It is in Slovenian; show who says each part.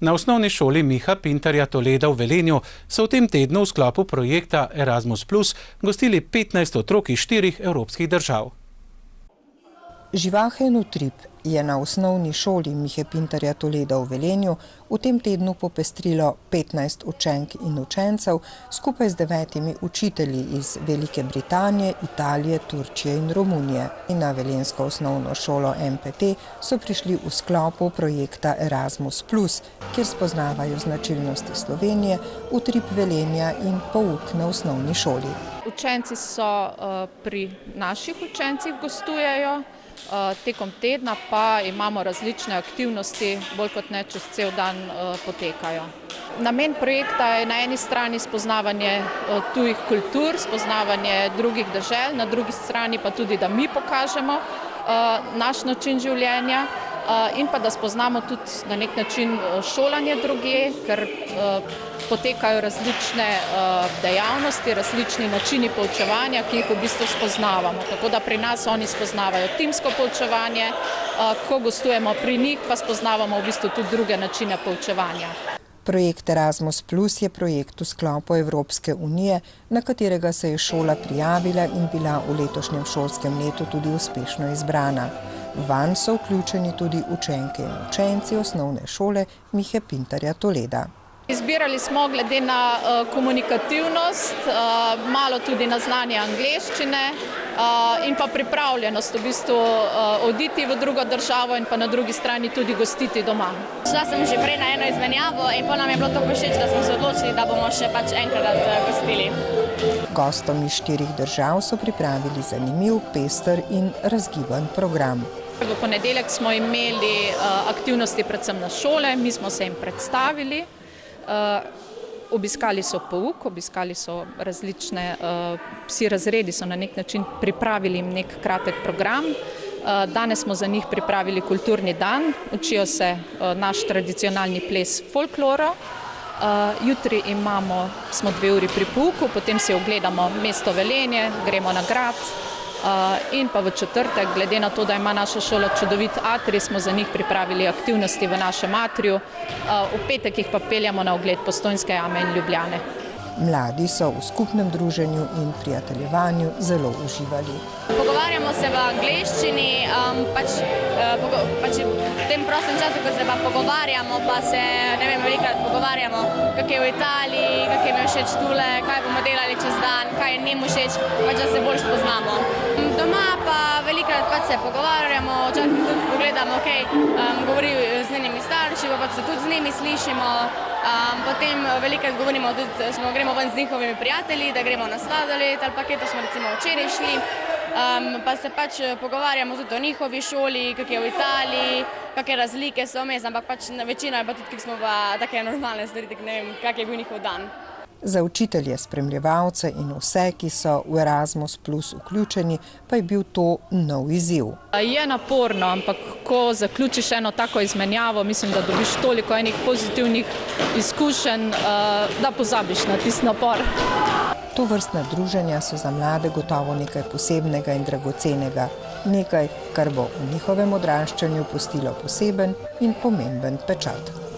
Speaker 1: Na osnovni šoli Miha Pintarja Toleda v Velenju so v tem tednu v sklopu projekta Erasmus Plus gostili 15 otrok iz 4 evropskih držav.
Speaker 2: Živahen utrip je na osnovni šoli Mihe Pintarja Toleda v Velenju v tem tednu popestrilo 15 učenk in učencev skupaj z 9 učitelji iz Velike Britanije, Italije, Turčije in Romunije. In na velenjsko osnovno šolo MPT so prišli v sklopu projekta Erasmus Plus, kjer spoznavajo značilnosti Slovenije, utrip Velenja in pouk na osnovni šoli.
Speaker 3: Učenci so pri naših učencih gostujejo. Tekom tedna pa imamo različne aktivnosti, bolj kot ne čez cel dan potekajo. Namen projekta je na eni strani spoznavanje tujih kultur, spoznavanje drugih dežel, na drugi strani pa tudi, da mi pokažemo naš način življenja in pa da spoznamo tudi na nek način šolanje drugje, ker potekajo različne dejavnosti, različni načini poučevanja, ki jih v bistvu spoznavamo. Tako da pri nas oni spoznavajo timsko poučevanje, ko gostujemo pri njih, pa spoznavamo v bistvu tudi druge načine poučevanja.
Speaker 2: Projekt Erasmus Plus je projekt v sklopu Evropske unije, na katerega se je šola prijavila in bila v letošnjem šolskem letu tudi uspešno izbrana. Vanj so vključeni tudi učenke in učenci osnovne šole Mihe Pintarja Toleda.
Speaker 3: Izbirali smo glede na komunikativnost, malo tudi na znanje angleščine in pa pripravljenost v bistvu oditi v drugo državo in pa na drugi strani tudi gostiti doma.
Speaker 4: Šla sem že prej na eno izmenjavo in pa nam je bilo to všeč, da smo se odločili, da bomo še enkrat gostili.
Speaker 2: Gostom iz 4 držav so pripravili zanimiv, pester in razgiban program.
Speaker 3: V ponedeljek smo imeli aktivnosti predvsem na šole, mi smo se jim predstavili. Obiskali so pouk, obiskali so različne, vsi razredi so na nek način pripravili nek kratek program. Danes smo za njih pripravili kulturni dan, učijo se naš tradicionalni ples folkloro. Jutri smo 2 uri pri pouku, potem si ogledamo mesto Velenje, gremo na grad. In pa v četrtek, glede na to, da ima naša šola čudovit atrij, smo za njih pripravili aktivnosti v našem atriju. V petek jih pa peljamo na ogled Postojnske jame in Ljubljane.
Speaker 2: Mladi so v skupnem druženju in prijateljevanju zelo uživali.
Speaker 4: Pogovarjamo se v angleščini, v tem prostem času, ko se pa pogovarjamo, pa se velikrat pogovarjamo, kak je v Italiji, kak je mi všeč tule, kaj bomo delali čez dan, kaj je njemu všeč, da se bolj spoznamo. Doma pa velikrat se pogovarjamo, včasih tudi pogledamo, govori z njenimi starši, pa se tudi z njimi slišimo. Potem velikrat govorimo tudi, gremo ven z njihovimi prijatelji, da gremo na sladoled ali pa kje, to smo recimo včeraj šli. Pa se pogovarjamo tudi o njihovi šoli, kak je v Italiji, kakšne razlike so vmes, ampak večina je pa tudi, kak smo pa take normalne stvari, ne vem, kak je bil njihov dan.
Speaker 2: Za učitelje, spremljevalce in vse, ki so v Erasmus Plus vključeni, pa je bil to nov izziv.
Speaker 3: Je naporno, ampak ko zaključiš eno tako izmenjavo, mislim, da dobiš toliko enih pozitivnih izkušenj, da pozabiš na tisti napor.
Speaker 2: Tovrstna druženja so za mlade gotovo nekaj posebnega in dragocenega, nekaj, kar bo v njihovem odraščanju pustilo poseben in pomemben pečat.